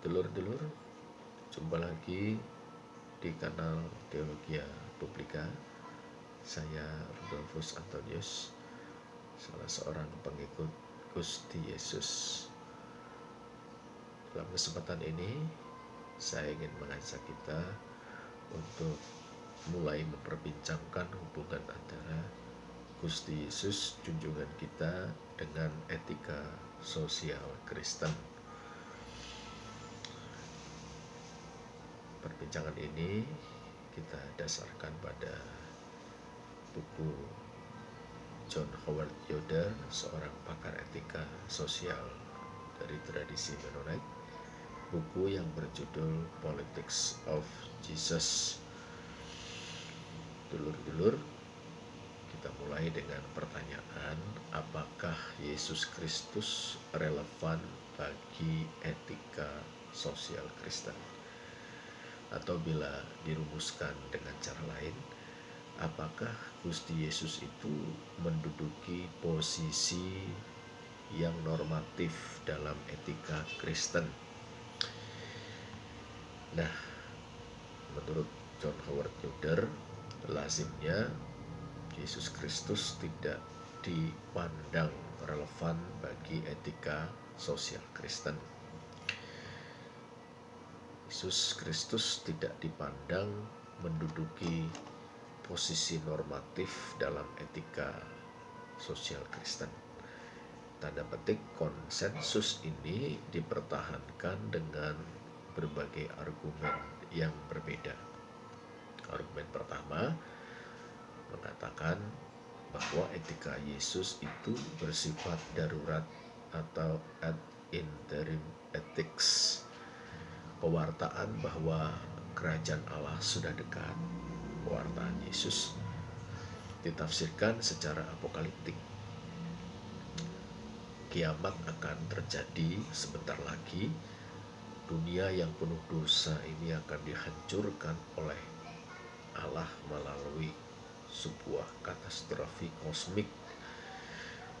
Dulur-dulur, jumpa lagi di kanal Teologia Publika. Saya Rudolfus Antonius, salah seorang pengikut Gusti Yesus. Dalam kesempatan ini, saya ingin mengajak kita untuk mulai memperbincangkan hubungan antara Gusti Yesus, junjungan kita, dengan etika sosial Kristen. Perbincangan ini kita dasarkan pada buku John Howard Yoder, seorang pakar etika sosial dari tradisi Mennonite, buku yang berjudul Politics of Jesus. Dulur-dulur, kita mulai dengan pertanyaan, apakah Yesus Kristus relevan bagi etika sosial Kristen? Atau bila dirumuskan dengan cara lain, apakah Gusti Yesus itu menduduki posisi yang normatif dalam etika Kristen? Nah, menurut John Howard Yoder, lazimnya Yesus Kristus tidak dipandang relevan bagi etika sosial Kristen. Yesus Kristus tidak dipandang menduduki posisi normatif dalam etika sosial Kristen. Tanda petik, konsensus ini dipertahankan dengan berbagai argumen yang berbeda. Argumen pertama mengatakan bahwa etika Yesus itu bersifat darurat atau ad interim ethics. Pewartaan bahwa kerajaan Allah sudah dekat, pewartaan Yesus ditafsirkan secara apokaliptik. Kiamat akan terjadi sebentar lagi. Dunia yang penuh dosa ini akan dihancurkan oleh Allah melalui sebuah katastrofi kosmik.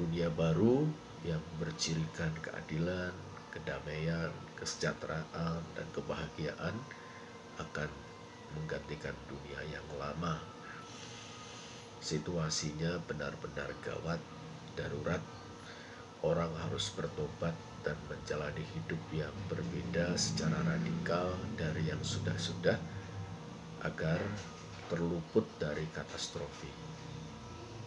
Dunia baru yang bercirikan keadilan, kedamaian, kesejahteraan, dan kebahagiaan akan menggantikan dunia yang lama. Situasinya benar-benar gawat, darurat. Orang harus bertobat dan menjalani hidup yang berbeda secara radikal dari yang sudah-sudah agar terluput dari katastrofi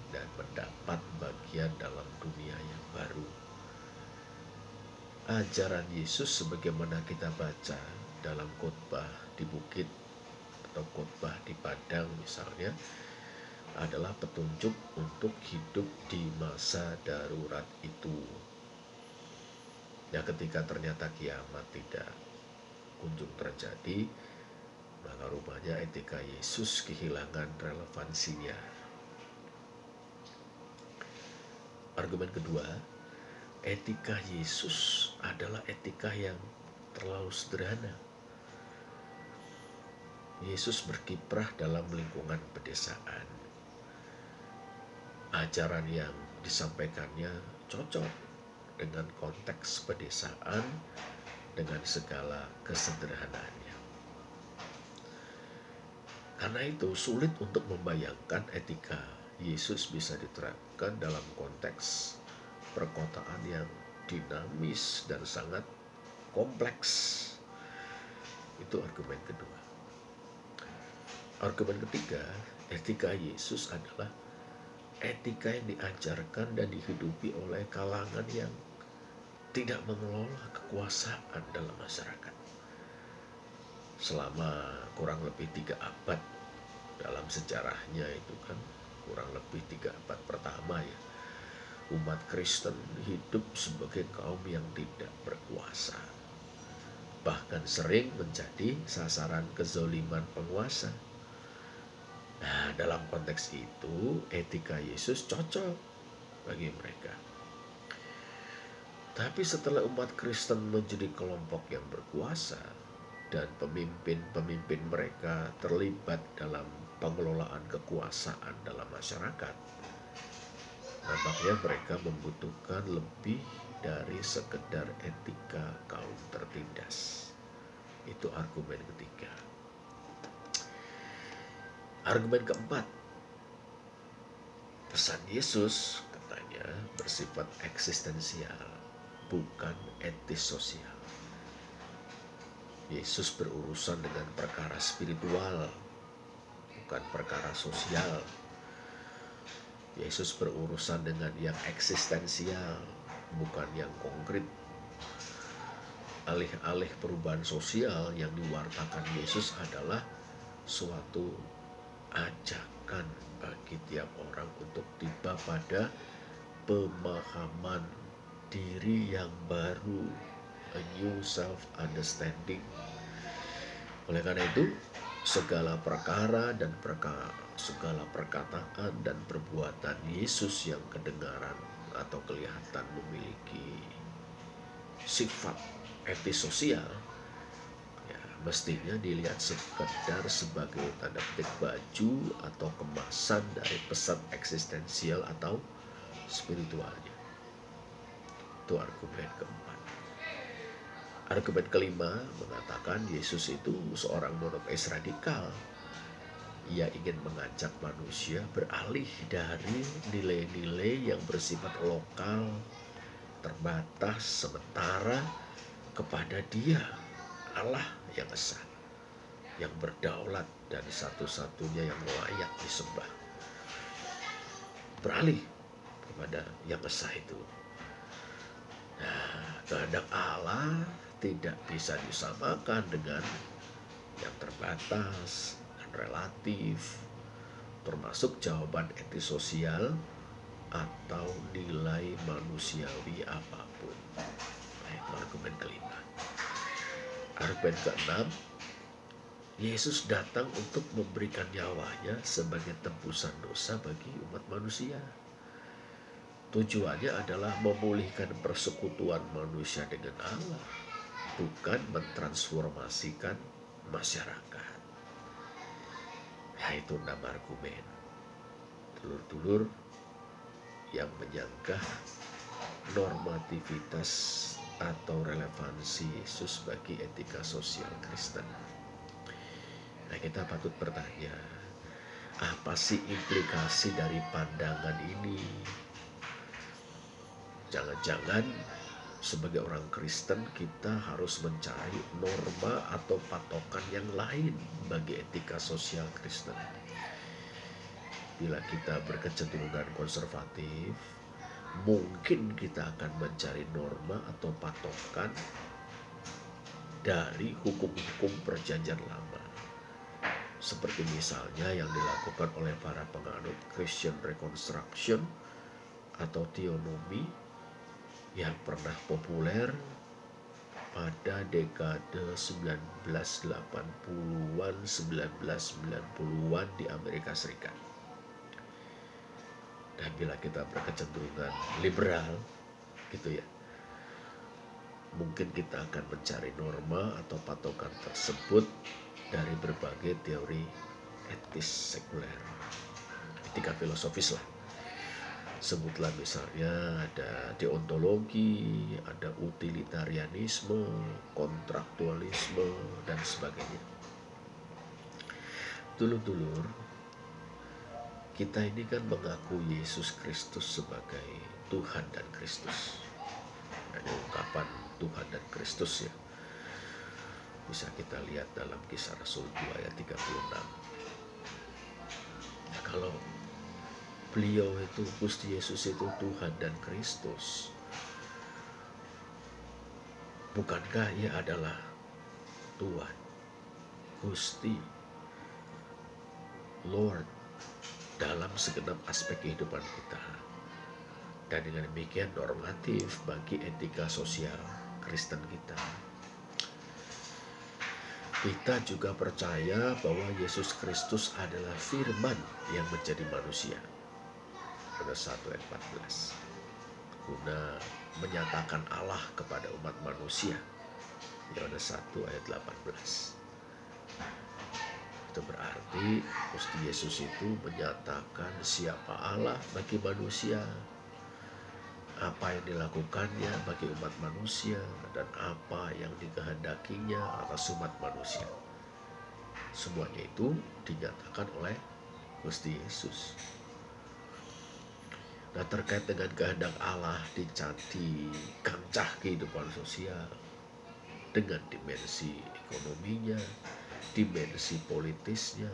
dan mendapat bagian dalam dunia yang baru. Ajaran Yesus sebagaimana kita baca dalam khotbah di bukit atau khotbah di padang misalnya, adalah petunjuk untuk hidup di masa darurat itu. Ya, ketika ternyata kiamat tidak kunjung terjadi, maka rupanya etika Yesus kehilangan relevansinya. Argumen kedua, etika Yesus adalah etika yang terlalu sederhana. Yesus berkiprah dalam lingkungan pedesaan. Ajaran yang disampaikannya cocok dengan konteks pedesaan dengan segala kesederhanaannya. Karena itu sulit untuk membayangkan etika Yesus bisa diterapkan dalam konteks perkotaan yang dinamis dan sangat kompleks. Itu argumen kedua. Argumen ketiga, etika Yesus adalah etika yang diajarkan dan dihidupi oleh kalangan yang tidak mengelola kekuasaan dalam masyarakat. Selama kurang lebih 3 abad dalam sejarahnya itu kan, kurang lebih 3 abad pertama ya, umat Kristen hidup sebagai kaum yang tidak berkuasa, bahkan sering menjadi sasaran kezoliman penguasa. Nah, dalam konteks itu etika Yesus cocok bagi mereka. Tapi setelah umat Kristen menjadi kelompok yang berkuasa dan pemimpin-pemimpin mereka terlibat dalam pengelolaan kekuasaan dalam masyarakat, nampaknya mereka membutuhkan lebih dari sekedar etika kaum tertindas. Itu argumen ketiga. Argumen keempat, pesan Yesus katanya bersifat eksistensial, bukan etis sosial. Yesus berurusan dengan perkara spiritual, bukan perkara sosial. Yesus berurusan dengan yang eksistensial, bukan yang konkret. Alih-alih perubahan sosial yang diwartakan Yesus adalah suatu ajakan bagi tiap orang untuk tiba pada pemahaman diri yang baru, a new self-understanding. Oleh karena itu, segala perkara dan segala perkataan dan perbuatan Yesus yang kedengaran atau kelihatan memiliki sifat etis sosial, ya, mestinya dilihat sekedar sebagai tanda petik baju atau kemasan dari pesan eksistensial atau spiritualnya. Itu argumen keempat. Argumen kelima mengatakan Yesus itu seorang monoteis radikal. Ia ingin mengajak manusia beralih dari nilai-nilai yang bersifat lokal, terbatas, sementara kepada Dia, Allah yang esa, yang berdaulat dan satu-satunya yang layak disembah. Beralih kepada yang esa itu. Nah, kehendak Allah tidak bisa disamakan dengan yang terbatas dan relatif, termasuk jawaban etis sosial atau nilai manusiawi apapun. Itu argumen kelima. Argumen keenam, Yesus datang untuk memberikan nyawanya sebagai tebusan dosa bagi umat manusia. Tujuannya adalah memulihkan persekutuan manusia dengan Allah, bukan mentransformasikan masyarakat. Ya, itu 6 argumen. Dulur-dulur yang menyangka normativitas atau relevansi Yesus bagi etika sosial Kristen. Nah, kita patut bertanya, apa sih implikasi dari pandangan ini? Jangan-jangan sebagai orang Kristen kita harus mencari norma atau patokan yang lain bagi etika sosial Kristen. Bila kita berkecenderungan konservatif, mungkin kita akan mencari norma atau patokan dari hukum-hukum perjanjian lama. Seperti misalnya yang dilakukan oleh para penganut Christian Reconstruction atau teonomi yang pernah populer pada dekade 1980-an, 1990-an di Amerika Serikat. Dan bila kita berkecenderungan liberal, gitu ya, mungkin kita akan mencari norma atau patokan tersebut dari berbagai teori etis sekuler, etika filosofis lah. Sebutlah misalnya ada deontologi, ada utilitarianisme, kontraktualisme, dan sebagainya. Dulur-dulur, kita ini kan mengaku Yesus Kristus sebagai Tuhan dan Kristus. Ada ungkapan Tuhan dan Kristus ya. Bisa kita lihat dalam Kisah Rasul 2 ayat 36. Ya, kalau beliau itu, Gusti Yesus itu Tuhan dan Kristus, bukankah ia adalah Tuhan, Gusti, Lord dalam segenap aspek kehidupan kita? Dan dengan demikian normatif bagi etika sosial Kristen kita. Kita juga percaya bahwa Yesus Kristus adalah firman yang menjadi manusia. Yohanes 1 ayat 14. Guna menyatakan Allah kepada umat manusia. Yohanes 1 ayat 18. Itu berarti Gusti Yesus itu menyatakan siapa Allah bagi manusia. apa yang dilakukannya bagi umat manusia dan apa yang dikehendakinya atas umat manusia. Semuanya itu dinyatakan oleh Gusti Yesus. Nah, terkait dengan kehendak Allah di kancah kehidupan sosial, dengan dimensi ekonominya, dimensi politisnya,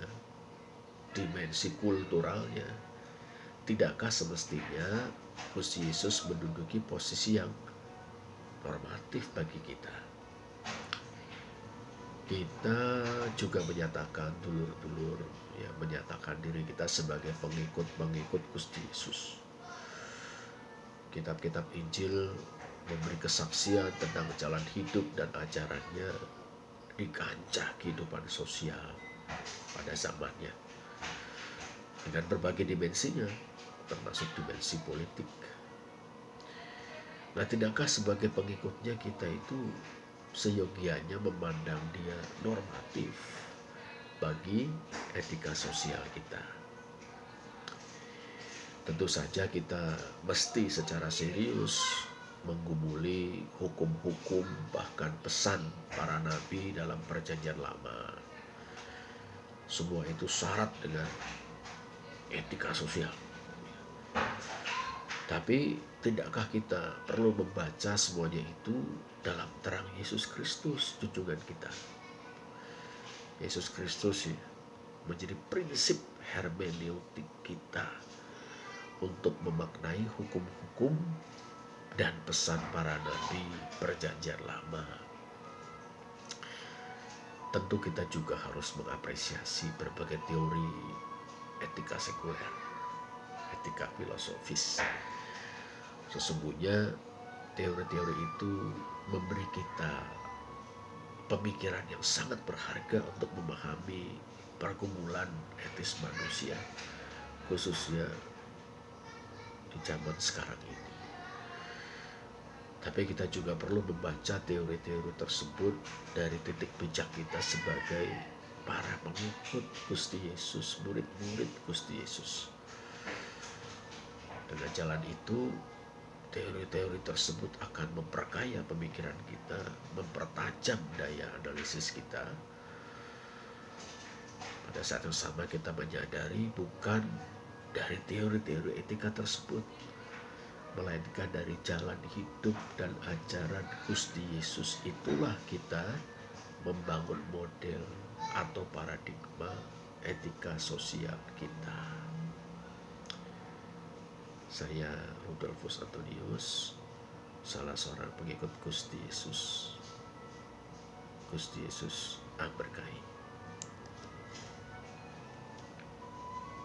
dimensi kulturalnya, tidakkah semestinya Gusti Yesus menduduki posisi yang normatif bagi kita? Kita juga menyatakan dulur-dulur, ya, menyatakan diri kita sebagai pengikut Gusti Yesus. Kitab-kitab Injil memberi kesaksian tentang jalan hidup dan ajarannya di kancah kehidupan sosial pada zamannya, dengan berbagai dimensinya, termasuk dimensi politik. Nah, tidakkah sebagai pengikutnya kita itu seyogianya memandang dia normatif bagi etika sosial kita? Tentu saja kita mesti secara serius menggumuli hukum-hukum, bahkan pesan para nabi dalam perjanjian lama. Semua itu syarat dengan etika sosial. Tapi tidakkah kita perlu membaca semuanya itu dalam terang Yesus Kristus, junjungan kita? Yesus Kristus ya, menjadi prinsip hermeneutik kita untuk memaknai hukum-hukum dan pesan para nabi perjanjian lama. Tentu kita juga harus mengapresiasi berbagai teori etika sekuler, etika filosofis. Sesungguhnya teori-teori itu memberi kita pemikiran yang sangat berharga untuk memahami pergumulan etis manusia, khususnya di zaman sekarang ini. Tapi kita juga perlu membaca teori-teori tersebut dari titik bijak kita sebagai para pengikut Gusti Yesus, murid-murid Gusti Yesus. Dengan jalan itu, teori-teori tersebut akan memperkaya pemikiran kita, mempertajam daya analisis kita. Pada saat yang sama kita menyadari bukan dari teori-teori etika tersebut, melainkan dari jalan hidup dan ajaran Gusti Yesus itulah kita membangun model atau paradigma etika sosial kita. Saya Rudolfus Antonius, salah seorang pengikut Gusti Yesus. Gusti Yesus memberkati.